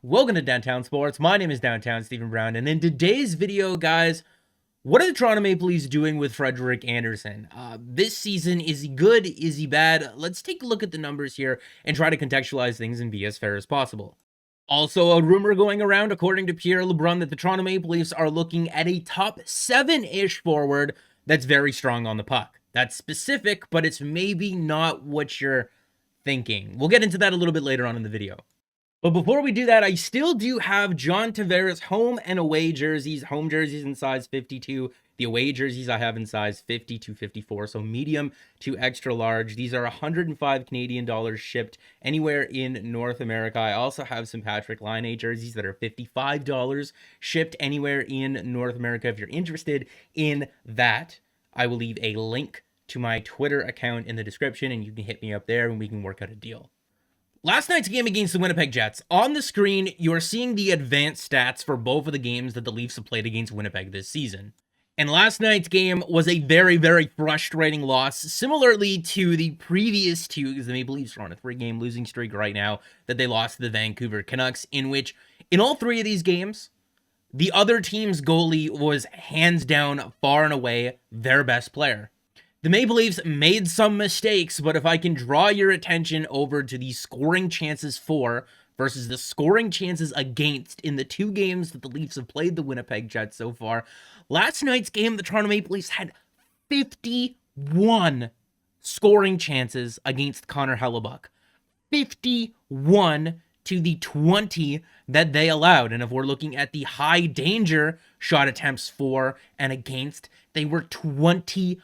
Welcome to Downtown Sports. My name is Downtown Stephen Brown, and in today's video, guys, what are the Toronto Maple Leafs doing with Frederik Andersen? This season, is he good? Is he bad? Let's take a look at the numbers here and try to contextualize things and be as fair as possible. Also, a rumor going around, according to Pierre LeBrun, that the Toronto Maple Leafs are looking at a top 7-ish forward that's very strong on the puck. That's specific, but it's maybe not what you're thinking. We'll get into that a little bit later on in the video. But before we do that, I still do have John Tavares home and away jerseys. Home jerseys in size 52. The away jerseys I have in size 50 to 54, so medium to extra large. These are 105 Canadian dollars shipped anywhere in North America. I also have some Patrick Laine jerseys that are $55 shipped anywhere in North America. If you're interested in that, I will leave a link to my Twitter account in the description, and you can hit me up there and we can work out a deal. Last night's game against the Winnipeg Jets. On the screen, you are seeing the advanced stats for both of the games that the Leafs have played against Winnipeg this season. And last night's game was a very, very frustrating loss, similarly to the previous two, because the Maple Leafs are on a 3-game losing streak right now, that they lost to the Vancouver Canucks, in which, in all 3 of these games, the other team's goalie was hands down, far and away, their best player. The Maple Leafs made some mistakes, but if I can draw your attention over to the scoring chances for versus the scoring chances against in the 2 games that the Leafs have played the Winnipeg Jets so far, last night's game, the Toronto Maple Leafs had 51 scoring chances against Connor Hellebuyck. 51 to the 20 that they allowed. And if we're looking at the high danger shot attempts for and against, they were 24-6.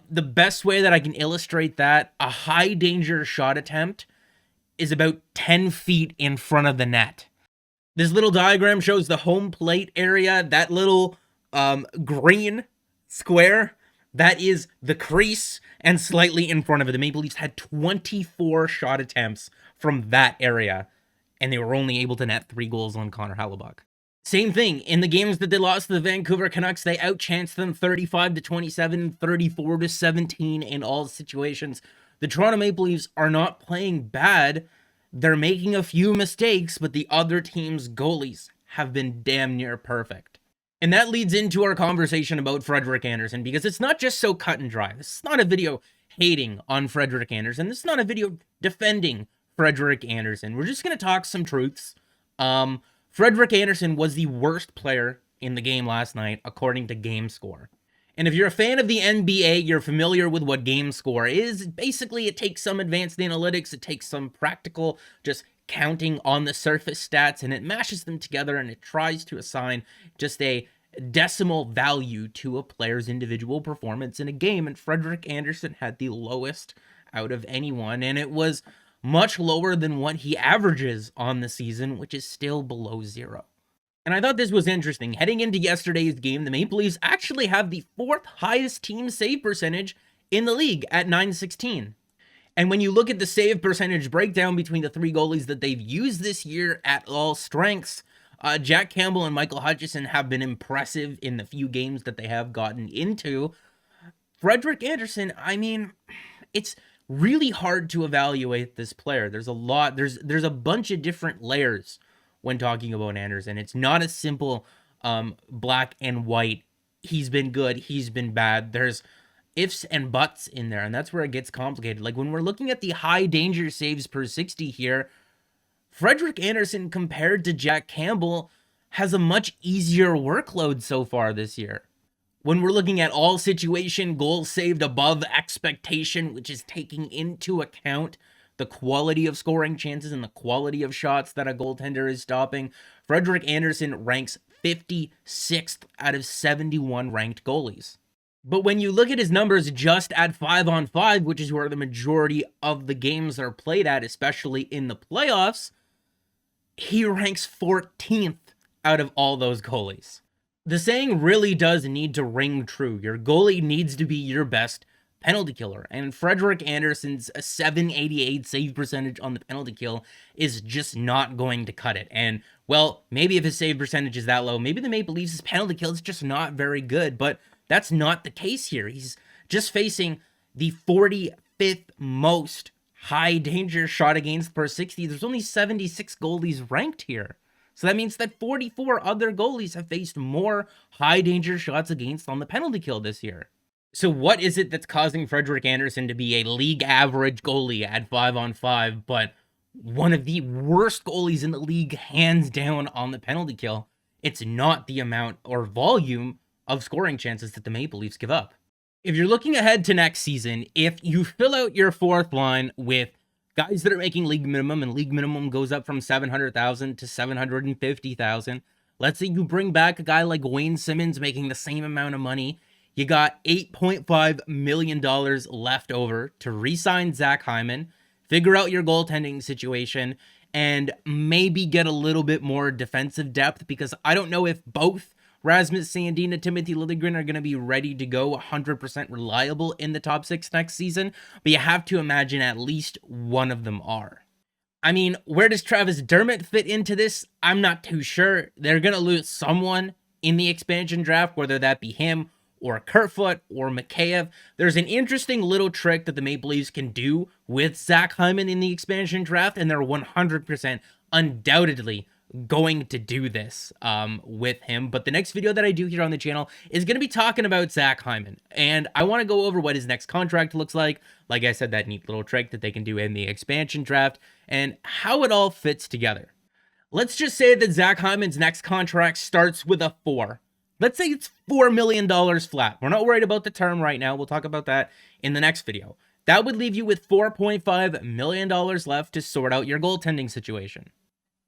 The best way that I can illustrate that, a high danger shot attempt is about 10 feet in front of the net. This little diagram shows the home plate area. That little green square, that is the crease, and slightly in front of it. The Maple Leafs had 24 shot attempts from that area, and they were only able to net 3 goals on Connor Hellebuyck. Same thing, in the games that they lost to the Vancouver Canucks, they outchanced them 35-27, 34-17 in all situations. The Toronto Maple Leafs are not playing bad. They're making a few mistakes, but the other team's goalies have been damn near perfect. And that leads into our conversation about Frederik Andersen, because it's not just so cut and dry. This is not a video hating on Frederik Andersen. This is not a video defending Frederik Andersen. We're just going to talk some truths. Frederik Andersen was the worst player in the game last night, according to GameScore. And if you're a fan of the NBA, you're familiar with what GameScore is. Basically, it takes some advanced analytics, it takes some practical, just counting on the surface stats, and it mashes them together, and it tries to assign just a decimal value to a player's individual performance in a game. And Frederik Andersen had the lowest out of anyone, and it was much lower than what he averages on the season, which is still below 0. And I thought this was interesting. Heading into yesterday's game, the Maple Leafs actually have the 4th highest team save percentage in the league at .916. And when you look at the save percentage breakdown between the 3 goalies that they've used this year at all strengths, Jack Campbell and Michael Hutchison have been impressive in the few games that they have gotten into. Frederik Andersen, I mean, it's really hard to evaluate this player. There's a bunch of different layers when talking about Andersen. It's not a simple black and white. He's been good, he's been bad. There's ifs and buts in there, and that's where it gets complicated. Like when we're looking at the high danger saves per 60 here, Frederik Andersen compared to Jack Campbell has a much easier workload so far this year. When we're looking at all situation goals saved above expectation, which is taking into account the quality of scoring chances and the quality of shots that a goaltender is stopping, Frederik Andersen ranks 56th out of 71 ranked goalies. But when you look at his numbers just at 5-on-5, which is where the majority of the games are played at, especially in the playoffs, he ranks 14th out of all those goalies. The saying really does need to ring true. Your goalie needs to be your best penalty killer. And Frederik Andersen's 788 save percentage on the penalty kill is just not going to cut it. And, well, maybe if his save percentage is that low, maybe the Maple Leafs' penalty kill is just not very good. But that's not the case here. He's just facing the 45th most high danger shot against per 60, there's only 76 goalies ranked here. So that means that 44 other goalies have faced more high danger shots against on the penalty kill this year. So what is it that's causing Frederik Andersen to be a league average goalie at 5-on-5, but one of the worst goalies in the league hands down on the penalty kill? It's not the amount or volume of scoring chances that the Maple Leafs give up. If you're looking ahead to next season, if you fill out your fourth line with guys that are making league minimum, and league minimum goes up from $700,000 to $750,000, let's say you bring back a guy like Wayne Simmonds making the same amount of money, you got $8.5 million left over to re-sign Zach Hyman, figure out your goaltending situation, and maybe get a little bit more defensive depth, because I don't know if both Rasmus Sandin and Timothy Liljegren are going to be ready to go 100% reliable in the top 6 next season, but you have to imagine at least one of them are. I mean, where does Travis Dermott fit into this? I'm not too sure. They're going to lose someone in the expansion draft, whether that be him or Kerfoot or Mikheyev. There's an interesting little trick that the Maple Leafs can do with Zach Hyman in the expansion draft, and they're 100% undoubtedly going to do this with him. But the next video that I do here on the channel is going to be talking about Zach Hyman, and I want to go over what his next contract looks like I said, that neat little trick that they can do in the expansion draft, and how it all fits together. Let's just say that Zach Hyman's next contract starts with a 4. Let's say it's $4 million flat. We're not worried about the term right now. We'll talk about that in the next video. That would leave you with $4.5 million left to sort out your goaltending situation.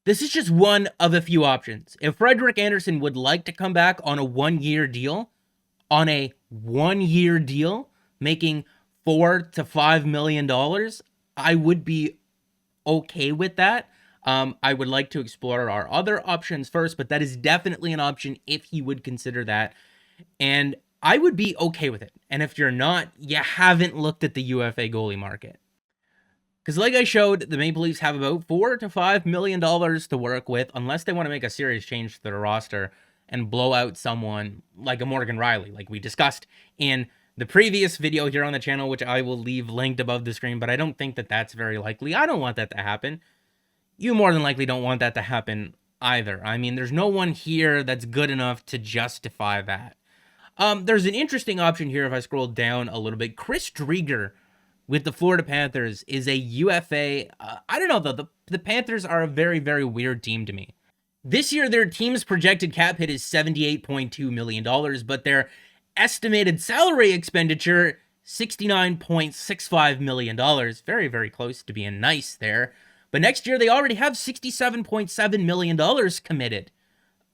This is just one of a few options. If Frederik Andersen would like to come back on a 1-year deal, making $4 to $5 million, I would be okay with that. I would like to explore our other options first, but that is definitely an option if he would consider that. And I would be okay with it. And if you're not, you haven't looked at the UFA goalie market. Because like I showed, the Maple Leafs have about $4 to $5 million to work with, unless they want to make a serious change to their roster and blow out someone like a Morgan Riley, like we discussed in the previous video here on the channel, which I will leave linked above the screen, but I don't think that that's very likely. I don't want that to happen. You more than likely don't want that to happen either. I mean, there's no one here that's good enough to justify that. There's an interesting option here if I scroll down a little bit. Chris Driedger with the Florida Panthers is a UFA. I don't know, though. The Panthers are a very, very weird team to me. This year, their team's projected cap hit is $78.2 million, but their estimated salary expenditure, $69.65 million. Very, very close to being nice there. But next year, they already have $67.7 million committed.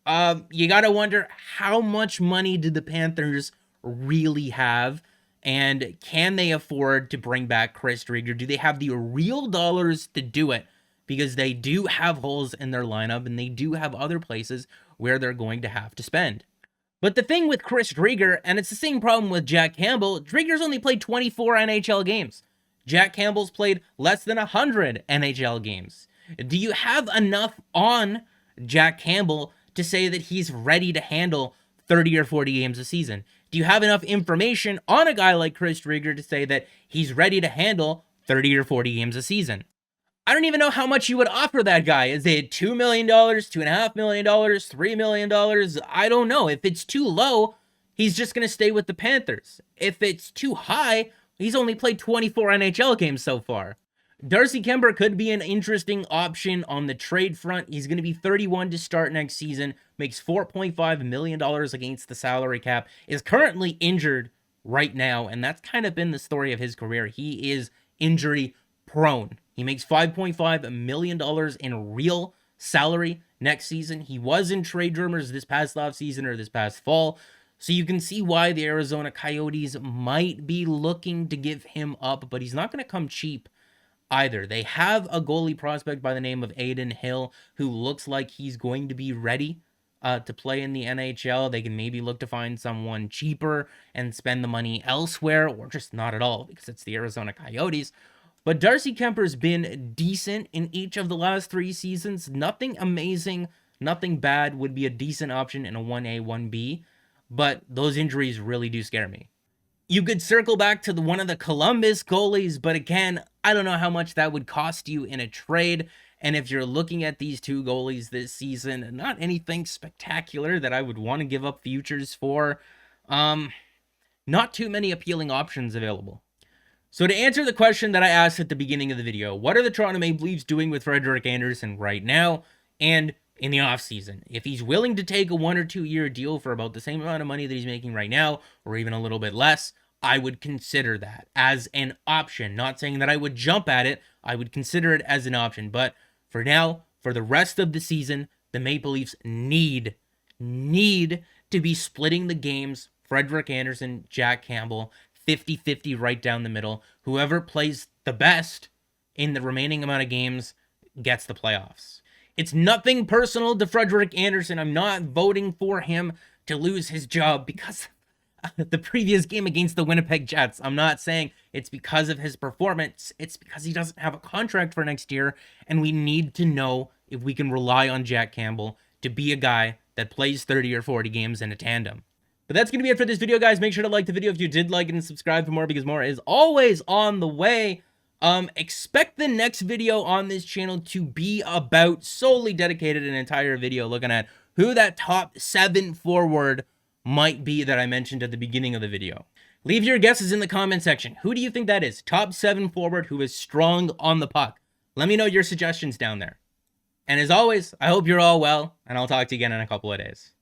You got to wonder, how much money did the Panthers really have? And can they afford to bring back Chris Driedger? Do they have the real dollars to do it? Because they do have holes in their lineup, and they do have other places where they're going to have to spend. But the thing with Chris Driedger, and it's the same problem with Jack Campbell, Driedger's only played 24 NHL games. Jack Campbell's played less than 100 NHL games. Do you have enough on Jack Campbell to say that he's ready to handle 30 or 40 games a season? Do you have enough information on a guy like Chris Driedger to say that he's ready to handle 30 or 40 games a season? I don't even know how much you would offer that guy. Is it $2 million, $2.5 million, $3 million? I don't know. If it's too low, he's just going to stay with the Panthers. If it's too high, he's only played 24 NHL games so far. Darcy Kuemper could be an interesting option on the trade front. He's going to be 31 to start next season, makes $4.5 million against the salary cap, is currently injured right now, and that's kind of been the story of his career. He is injury prone. He makes $5.5 million in real salary next season. He was in trade rumors this past offseason or this past fall, so you can see why the Arizona Coyotes might be looking to give him up, but he's not going to come cheap either. They have a goalie prospect by the name of Adin Hill who looks like he's going to be ready to play in the NHL. They can maybe look to find someone cheaper and spend the money elsewhere, or just not at all because it's the Arizona Coyotes. But Darcy Kuemper's been decent in each of the last 3 seasons. Nothing amazing, nothing bad, would be a decent option in a 1A, 1B. But those injuries really do scare me. You could circle back to one of the Columbus goalies, but again, I don't know how much that would cost you in a trade. And if you're looking at these two goalies this season, not anything spectacular that I would want to give up futures for. Not too many appealing options available. So to answer the question that I asked at the beginning of the video, what are the Toronto Maple Leafs doing with Frederik Andersen right now and in the offseason? If he's willing to take a 1 or 2 year deal for about the same amount of money that he's making right now, or even a little bit less, I would consider that as an option. Not saying that I would jump at it, I would consider it as an option. But for now, for the rest of the season, the Maple Leafs need to be splitting the games. Frederik Andersen, Jack Campbell, 50-50 right down the middle. Whoever plays the best in the remaining amount of games gets the playoffs. It's nothing personal to Frederik Andersen. I'm not voting for him to lose his job because of the previous game against the Winnipeg Jets. I'm not saying it's because of his performance. It's because he doesn't have a contract for next year, and we need to know if we can rely on Jack Campbell to be a guy that plays 30 or 40 games in a tandem. But that's going to be it for this video, guys. Make sure to like the video if you did like it and subscribe for more, because more is always on the way. Expect the next video on this channel to be about solely dedicated an entire video looking at who that top 7 forward might be that I mentioned at the beginning of the video. Leave your guesses in the comment section. Who do you think that is? Top 7 forward who is strong on the puck. Let me know your suggestions down there. And as always, I hope you're all well, and I'll talk to you again in a couple of days.